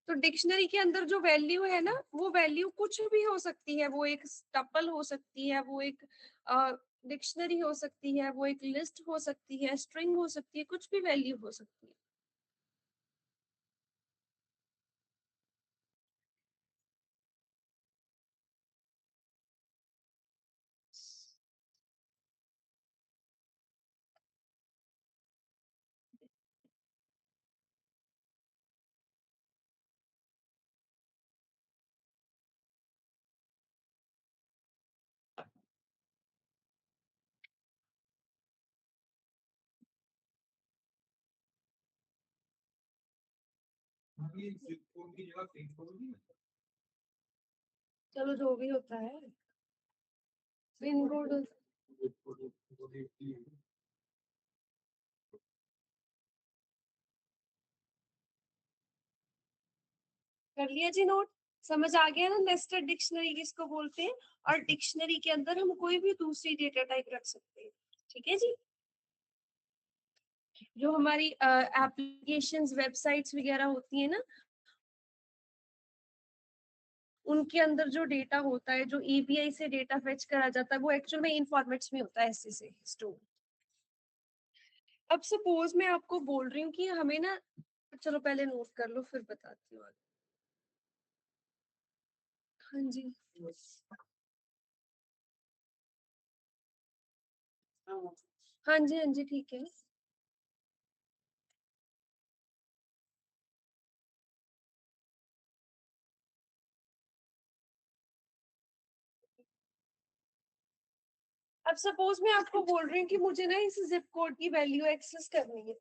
तो डिक्शनरी के अंदर जो वैल्यू है ना, वो वैल्यू कुछ भी हो सकती है, वो एक टपल हो सकती है, वो एक डिक्शनरी हो सकती है, वो एक लिस्ट हो सकती है, स्ट्रिंग हो सकती है, कुछ भी वैल्यू हो सकती है। चलो जो भी होता है, पिन कोड कर लिया जी नोट। समझ आ गया ना नेस्टेड डिक्शनरी किसको बोलते हैं? और डिक्शनरी के अंदर हम कोई भी दूसरी डेटा टाइप रख सकते हैं। ठीक है जी। जो हमारी एप्लीकेशंस वेबसाइट्स वगैरह होती है ना, उनके अंदर जो डेटा होता है, जो एपीआई से डेटा फेच करा जाता है, वो एक्चुअल में इन फॉर्मेट्स में होता है, ऐसे से स्टोर। अब सपोज मैं आपको बोल रही हूँ कि हमें ना, चलो पहले नोट कर लो फिर बताती हूँ आगे। हाँ जी, हाँ जी, हाँ जी, ठीक है। अब सपोज मैं आपको बोल रही हूँ कि मुझे ना इस जिप कोड की वैल्यू एक्सेस करनी है।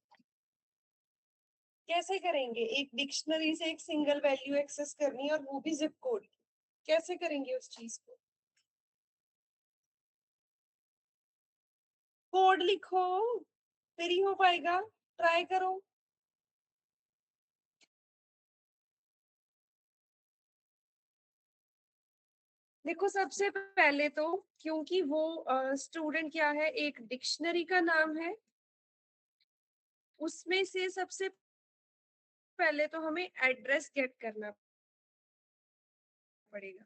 कैसे करेंगे? एक डिक्शनरी से एक सिंगल वैल्यू एक्सेस करनी है, और वो भी जिप कोड की। कैसे करेंगे उस चीज को? कोड लिखो, फिर ही हो पाएगा। ट्राई करो। देखो, सबसे पहले तो, क्योंकि वो स्टूडेंट क्या है, एक डिक्शनरी का नाम है, उसमें से सबसे पहले तो हमें एड्रेस गेट करना पड़ेगा।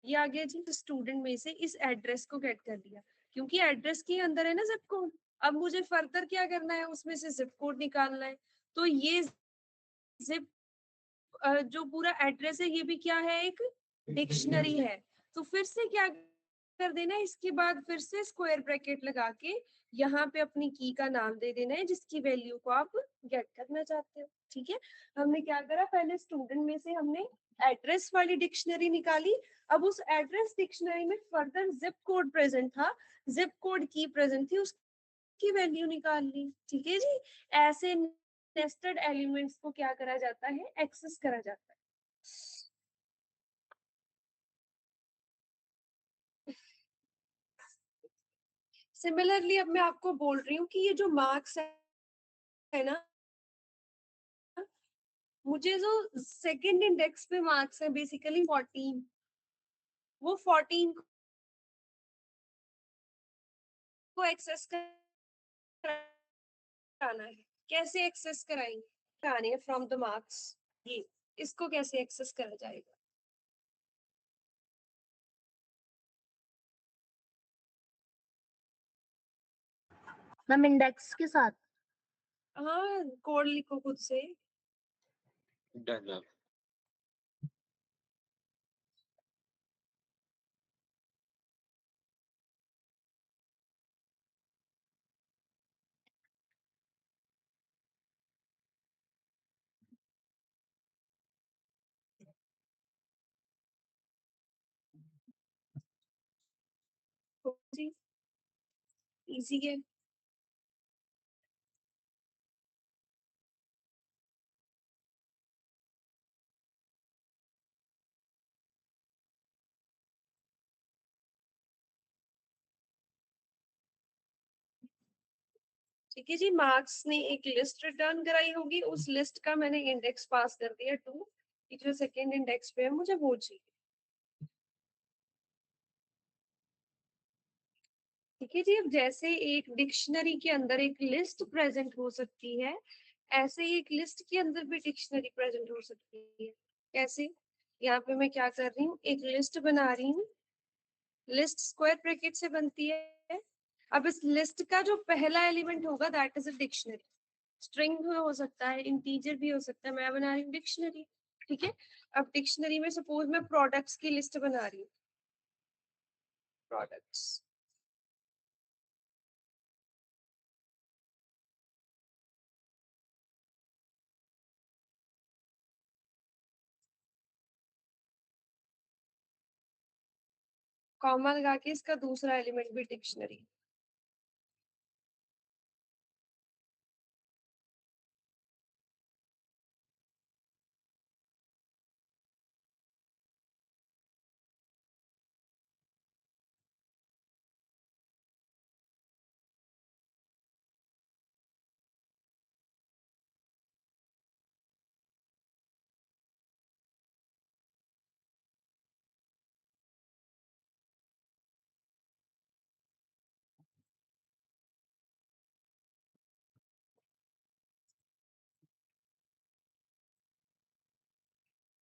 ये आ गया जी। स्टूडेंट में से इस एड्रेस को गेट कर लिया, क्योंकि एड्रेस के अंदर है ना जिप कोड। अब मुझे फर्दर क्या करना है, उसमें से जिप कोड निकालना है। तो ये जिप जो पूरा एड्रेस है, ये भी क्या है, एक डिक्शनरी है। तो फिर से क्या कर देना है, इसके बाद फिर से स्क्वायर ब्रैकेट लगा के यहाँ पे अपनी की का नाम दे देना है, जिसकी वैल्यू को आप गेट करना चाहते हो। ठीक है, हमने क्या करा, पहले स्टूडेंट में से हमने एड्रेस वाली डिक्शनरी निकाली। अब उस एड्रेस डिक्शनरी में फर्दर जिप कोड प्रेजेंट था, जिप कोड की प्रेजेंट थी, उसकी वैल्यू निकाल ली। ठीक है जी। ऐसे नेस्टेड एलिमेंट्स को क्या करा जाता है, एक्सेस करा जाता है। सिमिलरली अब मैं आपको बोल रही हूँ कि ये जो मार्क्स है ना, मुझे जो सेकंड इंडेक्स पे मार्क्स है बेसिकली 14, वो 14 को एक्सेस कराना है। कैसे एक्सेस कराएंगे? कराने है फ्रॉम द मार्क्स। ये इसको कैसे एक्सेस करा जाएगा? मैम इंडेक्स के साथ। हाँ, कोड लिखो खुद से। Done ma'am. जी, इजी है। ठीक है जी, मार्क्स ने एक लिस्ट रिटर्न कराई होगी, उस लिस्ट का मैंने इंडेक्स पास कर दिया 2, कि जो सेकेंड इंडेक्स पे है मुझे वो चाहिए। ठीक है जी, अब जैसे एक डिक्शनरी के अंदर एक लिस्ट प्रेजेंट हो सकती है, ऐसे ही एक लिस्ट के अंदर भी डिक्शनरी प्रेजेंट हो सकती है। कैसे? यहाँ पे मैं क्या कर रही हूँ, एक लिस्ट बना रही हूँ, लिस्ट स्क्वायर ब्रैकेट से बनती है। अब इस लिस्ट का जो पहला एलिमेंट होगा that is a dictionary, string भी हो सकता है, इंटीजर भी हो सकता है, मैं बना रही हूँ डिक्शनरी। ठीक है, अब डिक्शनरी में सपोज मैं प्रोडक्ट्स की लिस्ट बना रही हूँ, प्रोडक्ट्स, कॉमा लगा के इसका दूसरा एलिमेंट भी डिक्शनरी।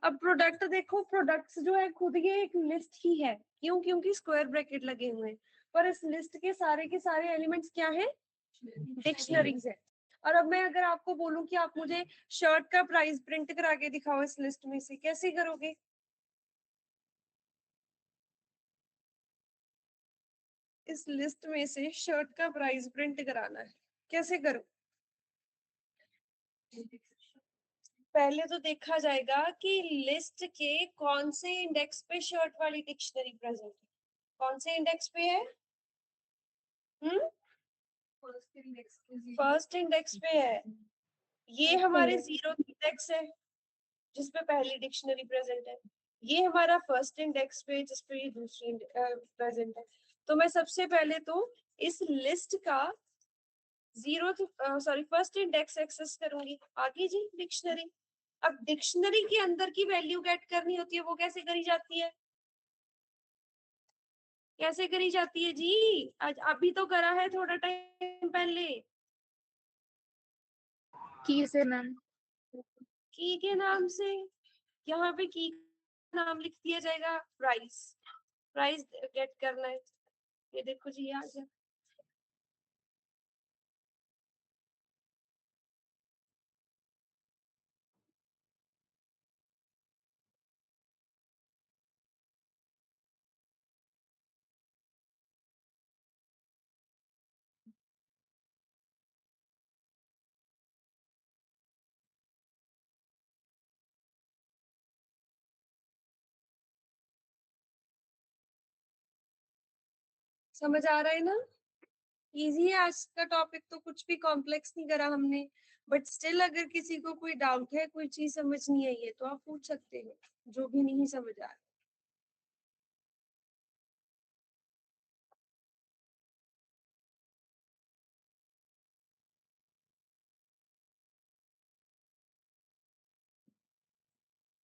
अब प्रोडक्ट देखो, प्रोडक्ट्स जो है खुद ये एक लिस्ट ही है, क्यों? क्योंकि स्क्वायर ब्रैकेट लगे हुए हैं, पर इस लिस्ट के सारे एलिमेंट्स क्या है? डिक्शनरीज है। और अब मैं अगर आपको बोलूं कि आप मुझे शर्ट का प्राइस प्रिंट करा के दिखाओ इस लिस्ट में से, कैसे करोगे? इस लिस्ट में से शर्ट का प्राइस प्रिंट कराना है, कैसे करो? पहले तो देखा जाएगा कि लिस्ट के कौन से इंडेक्स पे शर्ट वाली डिक्शनरी प्रेजेंट है, कौन से इंडेक्स पे है? फर्स्ट इंडेक्स पे है, ये हमारे जीरो इंडेक्स है जिसपे पहली डिक्शनरी प्रेजेंट है, ये हमारा फर्स्ट इंडेक्स पे जिसपे ये दूसरी प्रेजेंट है। तो मैं सबसे पहले तो इस लिस्ट का फर्स्ट इंडेक्स एक्सेस करूंगी, आगे जी डिक्शनरी। अब डिक्शनरी के अंदर की वैल्यू गेट करनी होती है, वो कैसे करी जाती है? कैसे करी जाती है जी? आज अभी तो करा है थोड़ा टाइम पहले। की से मैम। की के नाम से, यहाँ पे की नाम लिख दिया जाएगा, प्राइस, प्राइस गेट करना है। ये देखो जी, आ गया। समझ आ रहा है ना? इजी है आज का टॉपिक, तो कुछ भी कॉम्प्लेक्स नहीं करा हमने। बट स्टिल अगर किसी को कोई डाउट है, कोई चीज समझ नहीं आई है, तो आप पूछ सकते हैं, जो भी नहीं समझ आ रहा।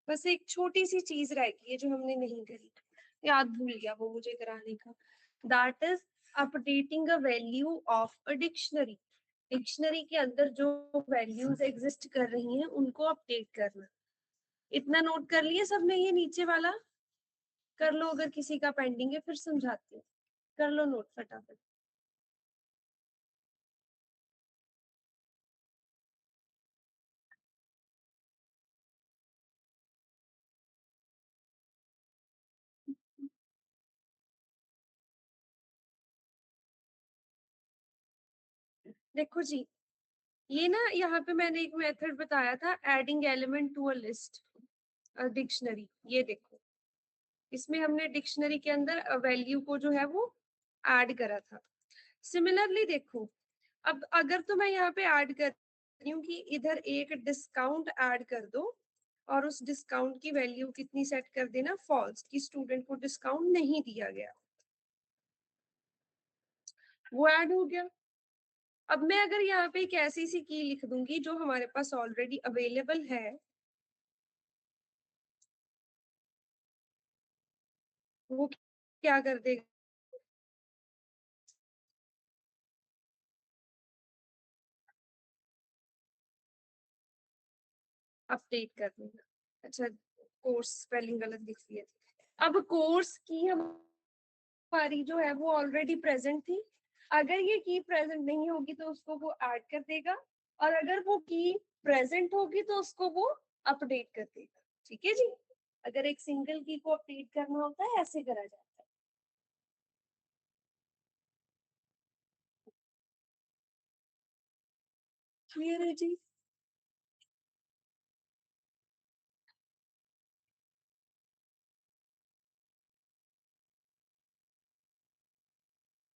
बस एक छोटी सी चीज रह गई है जो हमने नहीं करी, याद भूल गया वो मुझे कराने का, that is updating a value of a dictionary. Dictionary के अंदर जो वैल्यूज एग्जिस्ट कर रही हैं उनको अपडेट करना। इतना नोट कर लिए सबने? ये नीचे वाला कर लो, अगर किसी का पेंडिंग है फिर समझाती हूँ, कर लो नोट फटाफट। देखो जी, ये ना यहाँ पे मैंने एक मेथड बताया था, adding element to a list, dictionary. ये देखो, इसमें हमने डिक्शनरी के अंदर वैल्यू को जो है वो ऐड करा था। सिमिलरली देखो, अब अगर तो मैं यहाँ पे ऐड कर रही हूँ कि इधर एक डिस्काउंट ऐड कर दो, और उस डिस्काउंट की वैल्यू कितनी सेट कर देना, फॉल्स, कि स्टूडेंट को डिस्काउंट नहीं दिया गया, वो ऐड हो गया। अब मैं अगर यहाँ पे एक ऐसी सी की लिख दूंगी जो हमारे पास ऑलरेडी अवेलेबल है, वो क्या कर देगा, अपडेट कर देगा। अच्छा, कोर्स स्पेलिंग गलत लिख दिया थी। अब कोर्स की हमारी जो है वो ऑलरेडी प्रेजेंट थी, अगर ये की प्रेजेंट नहीं होगी तो उसको वो ऐड कर देगा, और अगर वो की प्रेजेंट होगी तो उसको वो अपडेट कर देगा। ठीक है जी, अगर एक सिंगल की को अपडेट करना होता है ऐसे करा जाता है। क्लियर है जी?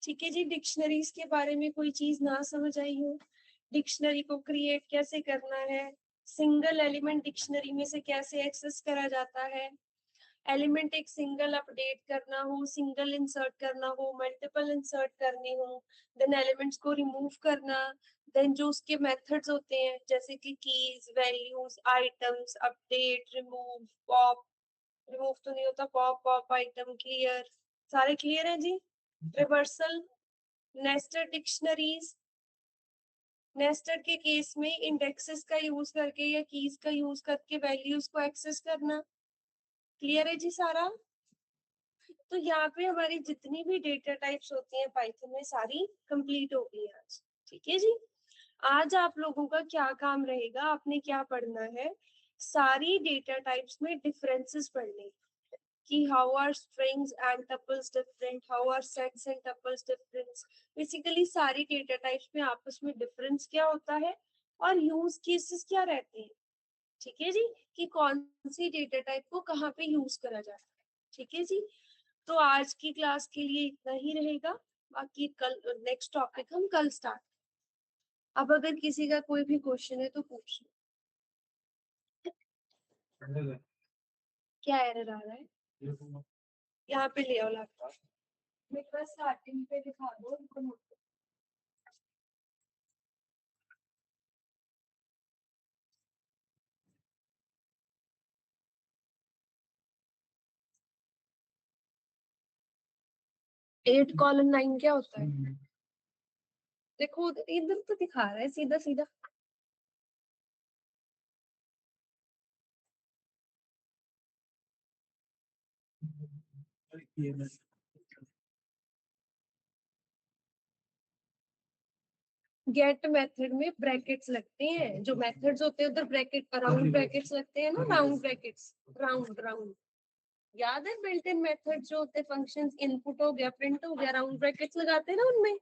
ठीक है जी, डिक्शनरीज के बारे में कोई चीज ना समझ आई हो, डिक्शनरी को क्रिएट कैसे करना है, सिंगल एलिमेंट डिक्शनरी में से कैसे एक्सेस करा जाता है, एलिमेंट एक सिंगल अपडेट करना हो, सिंगल इंसर्ट करना हो, मल्टीपल इंसर्ट करने हो, देन एलिमेंट्स को रिमूव करना, देन जो उसके मेथड्स होते हैं जैसे कि keys, values, items, update, remove, pop, remove तो नहीं होता, पॉप, पॉप आइटम, क्लियर, सारे क्लियर है जी? रिवर्सल, नेस्टेड डिक्शनरीज, नेस्टेड के केस में इंडेक्सेस का यूज करके या कीज का यूज करके वैल्यूज को एक्सेस करना। क्लियर है जी सारा? तो यहाँ पे हमारी जितनी भी डेटा टाइप्स होती हैं पाइथन में सारी कंप्लीट हो गई आज। ठीक है जी, आज आप लोगों का क्या काम रहेगा, आपने क्या पढ़ना है, सारी डेटा टाइप्स में डिफरेंसेस पढ़ने, कि how are strings and tuples different, how are sets and tuples different, basically सारी डेटा टाइप्स में आपस में डिफरेंस क्या होता है और यूज केसेस क्या रहते हैं। ठीक है जी, कि कौन सी डेटा टाइप को कहाँ पे यूज करा जाता है। ठीक है जी, तो आज की क्लास के लिए इतना ही रहेगा, बाकी कल नेक्स्ट टॉपिक हम कल स्टार्ट। अब अगर किसी का कोई भी क्वेश्चन है तो पूछ लो। क्या एरर आ रहा है? यहाँ पे ले आओ लैपटॉप, मेरे पास स्टार्टिंग पे दिखा दो उनको नोट। 8:9 क्या होता है? देखो इधर तो दिखा रहा है सीधा सीधा। गेट मेथड में ब्रैकेट्स लगते हैं, जो मेथड्स होते हैं उधर ब्रैकेट, राउंड ब्रैकेट्स लगते हैं ना, राउंड ब्रैकेट्स, राउंड राउंड, याद है? बिल्ट इन मेथड जो होते हैं, फंक्शंस, इनपुट हो गया, प्रिंट हो गया, राउंड ब्रैकेट्स लगाते हैं ना उनमें,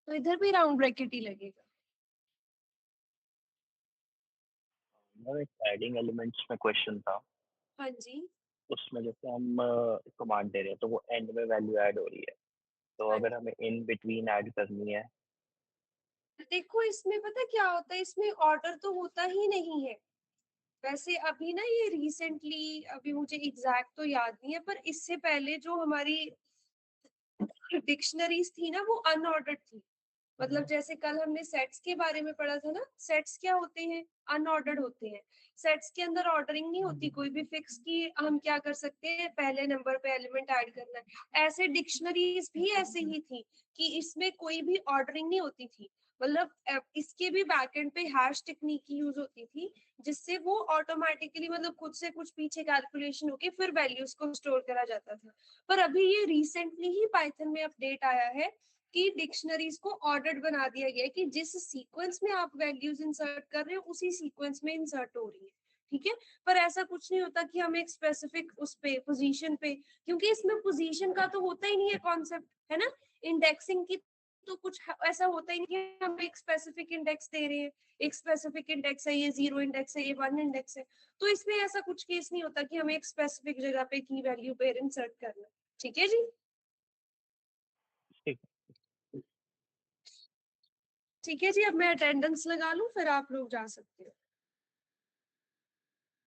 तो इधर भी राउंड ब्रैकेट ही लगेगा। एक एडिंग एलिमेंट्स में क्वेश्चन था, हाँ जी, उसमें जैसे हम कमांड दे रहे हैं तो वो एंड में वैल्यू ऐड हो रही है, तो हाँ अगर हमें इन बिटवीन ऐड करनी है। देखो इसमें पता क्या होता है, इसमें ऑर्डर तो होता ही नहीं है। वैसे अभी ना ये रिसेंटली, अभी मुझे एग्जैक्ट तो याद नहीं है, पर इससे पहले जो हमारी डिक्शनरीज थी ना वो अनऑर्डर्ड थी। मतलब जैसे कल हमने सेट्स के बारे में पढ़ा था ना, सेट्स क्या होते हैं? अनऑर्डर्ड होते हैं। सेट्स के अंदर ऑर्डरिंग नहीं होती कोई भी फिक्स की, हम क्या कर सकते हैं, पहले नंबर पे एलिमेंट ऐड करना है। ऐसे डिक्शनरीज भी ऐसे ही थी कि इसमें कोई भी ऑर्डरिंग नहीं होती थी। मतलब इसके भी बैकएंड पे हैश टेक्निक की यूज होती थी, जिससे वो ऑटोमेटिकली मतलब खुद से कुछ पीछे कैलकुलेशन होके फिर वैल्यूज को स्टोर करा जाता था। पर अभी ये रिसेंटली ही पाइथन में अपडेट आया है कि डिक्शनरीज को ऑर्डर्ड बना दिया गया है, कि जिस सीक्वेंस में आप वैल्यूज इंसर्ट कर रहे हो उसी सीक्वेंस में इंसर्ट हो रही है। ठीक है, पर ऐसा कुछ नहीं होता कि हम एक स्पेसिफिक उस पे पोजीशन पे, क्योंकि इसमें पोजीशन का तो होता ही नहीं है कॉन्सेप्ट, है ना? इंडेक्सिंग की तो कुछ ऐसा होता ही नहीं है, हम एक स्पेसिफिक इंडेक्स दे रहे हैं, एक स्पेसिफिक इंडेक्स है, ये 0 इंडेक्स है, ये 1 इंडेक्स है। तो इसमें ऐसा कुछ केस नहीं होता कि हमें एक स्पेसिफिक जगह पे की वैल्यू पे इंसर्ट करना। ठीक है जी, ठीक ठीक है जी, अब मैं अटेंडेंस लगा लूं फिर आप लोग जा सकते हो।